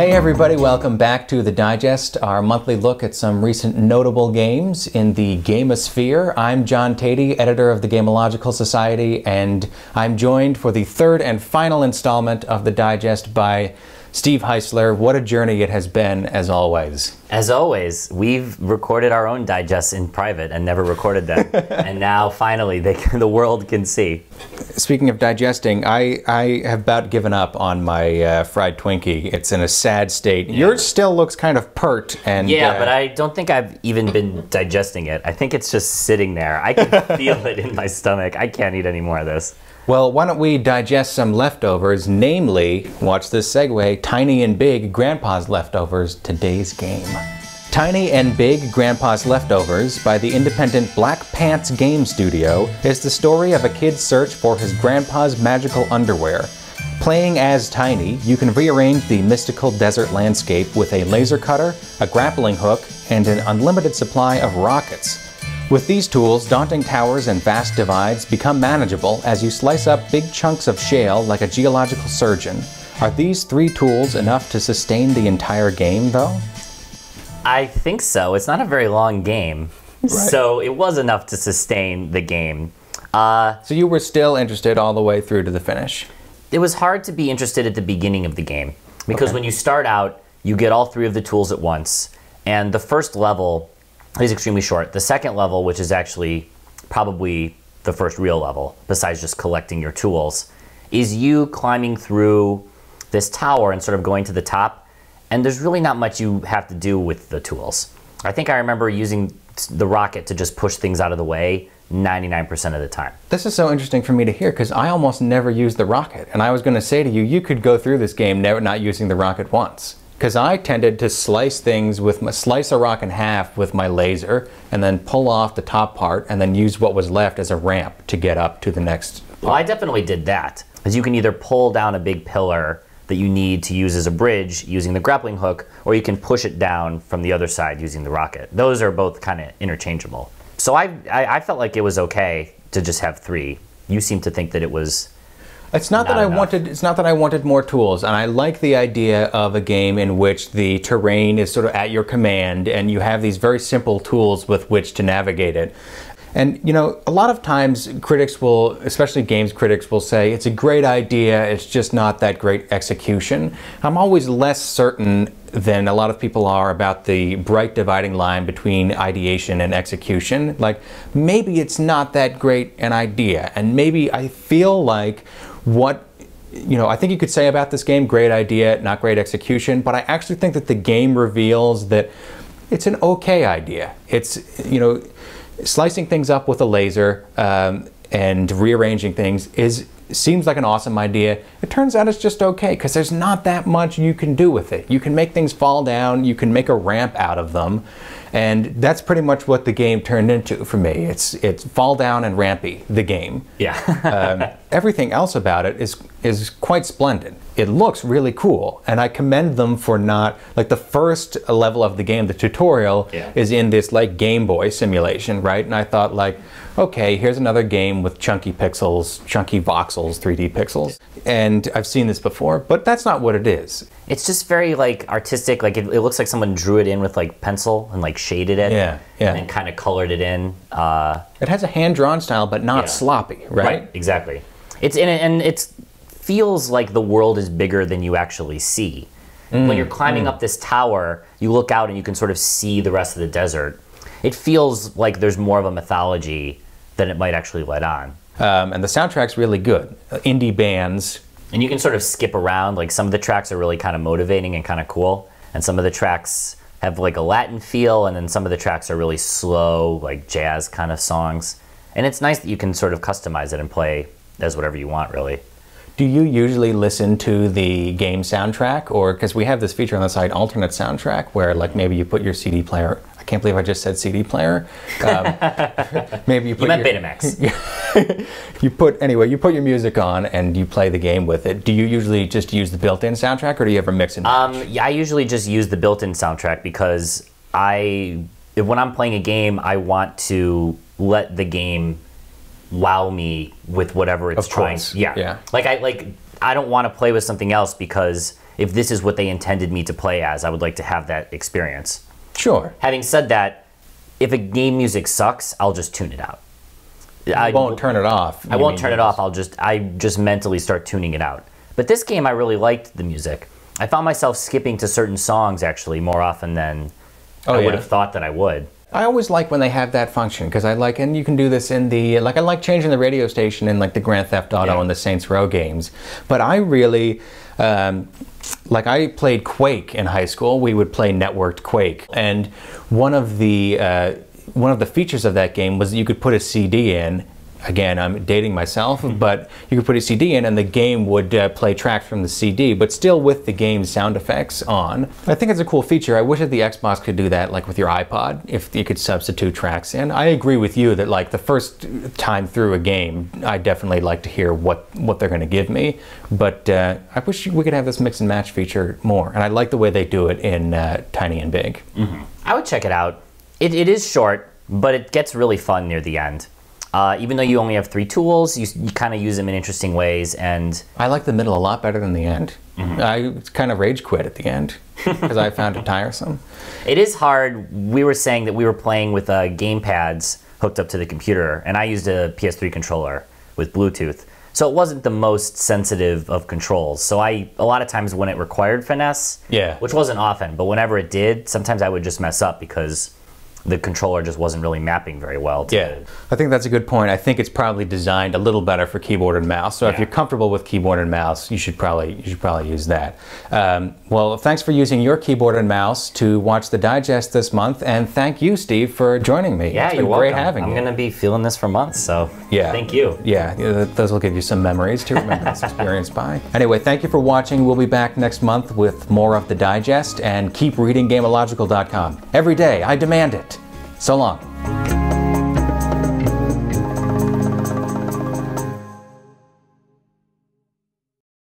Hey everybody, welcome back to The Digest, our monthly look at some recent notable games in the gamosphere. I'm John Tatey, editor of the Gameological Society, and I'm joined for the third and final installment of The Digest by Steve Heisler. What a journey it has been, as always. As always, we've recorded our own digests in private and never recorded them. And now, finally, the world can see. Speaking of digesting, I have about given up on my fried Twinkie. It's in a sad state. Yeah. Yours still looks kind of pert. And yeah, but I don't think I've even been digesting it. I think it's just sitting there. I can feel it in my stomach. I can't eat any more of this. Well, why don't we digest some leftovers, namely, watch this segue, Tiny and Big, Grandpa's Leftovers, today's game. Tiny and Big, Grandpa's Leftovers, by the independent Black Pants Game Studio, is the story of a kid's search for his grandpa's magical underwear. Playing as Tiny, you can rearrange the mystical desert landscape with a laser cutter, a grappling hook, and an unlimited supply of rockets. With these tools, daunting towers and vast divides become manageable as you slice up big chunks of shale like a geological surgeon. Are these three tools enough to sustain the entire game, though? I think so. It's not a very long game, right. So it was enough to sustain the game. So you were still interested all the way through to the finish? It was hard to be interested at the beginning of the game, because when you start out, you get all three of the tools at once, and the first level is extremely short. The second level, which is actually probably the first real level, besides just collecting your tools, is you climbing through this tower and sort of going to the top, and there's really not much you have to do with the tools. I think I remember using the rocket to just push things out of the way 99% of the time. This is so interesting for me to hear, because I almost never use the rocket, and I was going to say to you, you could go through this game never not using the rocket once. Because I tended to slice things with slice a rock in half with my laser, and then pull off the top part, and then use what was left as a ramp to get up to the next part. Well, I definitely did that, because you can either pull down a big pillar that you need to use as a bridge using the grappling hook, or you can push it down from the other side using the rocket. Those are both kind of interchangeable. So I felt like it was okay to just have three. You seem to think that it was. It's not that I wanted more tools, and I like the idea of a game in which the terrain is sort of at your command and you have these very simple tools with which to navigate it. And you know, a lot of times critics will, especially games critics, will say it's a great idea, it's just not that great execution. I'm always less certain than a lot of people are about the bright dividing line between ideation and execution. Like, maybe it's not that great an idea, and maybe I feel like I think you could say about this game, great idea, not great execution, but I actually think that the game reveals that it's an okay idea. It's, slicing things up with a laser and rearranging things seems like an awesome idea. It turns out it's just okay, because there's not that much you can do with it. You can make things fall down, you can make a ramp out of them, and that's pretty much what the game turned into for me. It's fall down and rampy, the game. Yeah. Everything else about it is quite splendid. It looks really cool, and I commend them for not, like, the first level of the game, the tutorial, is in this like Game Boy simulation, right? And I thought, like, okay, here's another game with chunky pixels, chunky voxels, 3D pixels. And I've seen this before, but that's not what it is. It's just very like artistic, like it looks like someone drew it in with like pencil and like shaded it. Yeah. And then kind of colored it in. It has a hand-drawn style, but not sloppy, right? Right, exactly. It's in it, and it feels like the world is bigger than you actually see. When you're climbing up this tower, you look out and you can sort of see the rest of the desert. It feels like there's more of a mythology than it might actually let on. And the soundtrack's really good. Indie bands. And you can sort of skip around. Like, some of the tracks are really kind of motivating and kind of cool. And some of the tracks have like a Latin feel, and then some of the tracks are really slow, like jazz kind of songs. And it's nice that you can sort of customize it and play as whatever you want, really. Do you usually listen to the game soundtrack, or, because we have this feature on the site, alternate soundtrack, where like maybe you put your CD player, I can't believe I just said CD player. Maybe you meant Betamax. you put your music on and you play the game with it. Do you usually just use the built-in soundtrack, or do you ever mix and match? Yeah, I usually just use the built-in soundtrack, because when I'm playing a game, I want to let the game wow me with whatever it's trying. Yeah. Like I don't want to play with something else because if this is what they intended me to play as, I would like to have that experience. Sure. Having said that, if a game music sucks, I'll just tune it out. I won't turn it off. I won't turn it off. I just mentally start tuning it out. But this game, I really liked the music. I found myself skipping to certain songs actually more often than I would have thought that I would. I always like when they have that function because I like, and you can do this in the, like I like changing the radio station in like the Grand Theft Auto and the Saints Row games. But I really, like I played Quake in high school. We would play networked Quake, and one of the features of that game was that you could put a CD in. Again, I'm dating myself, but you could put a CD in and the game would play tracks from the CD, but still with the game's sound effects on. I think it's a cool feature. I wish that the Xbox could do that, like with your iPod, if you could substitute tracks in. I agree with you that like the first time through a game, I definitely like to hear what they're going to give me, but I wish we could have this mix and match feature more, and I like the way they do it in Tiny and Big. I would check it out. It is short, but it gets really fun near the end. Even though you only have 3 tools, you kind of use them in interesting ways, and I like the middle a lot better than the end. I kind of rage quit at the end because I found it tiresome. It is hard. We were saying that we were playing with game pads hooked up to the computer, and I used a PS3 controller with Bluetooth, so it wasn't the most sensitive of controls. So a lot of times when it required finesse, which wasn't often, but whenever it did, sometimes I would just mess up because the controller just wasn't really mapping very well. I think that's a good point. I think it's probably designed a little better for keyboard and mouse. So if you're comfortable with keyboard and mouse, you should probably use that. Well, thanks for using your keyboard and mouse to watch the digest this month, and thank you, Steve, for joining me. Yeah, it's been you're great welcome. having you. I'm going to be feeling this for months, so thank you. Yeah, those will give you some memories to remember this experience by. Anyway, thank you for watching. We'll be back next month with more of the digest, and keep reading gameological.com. Every day, I demand it. So long.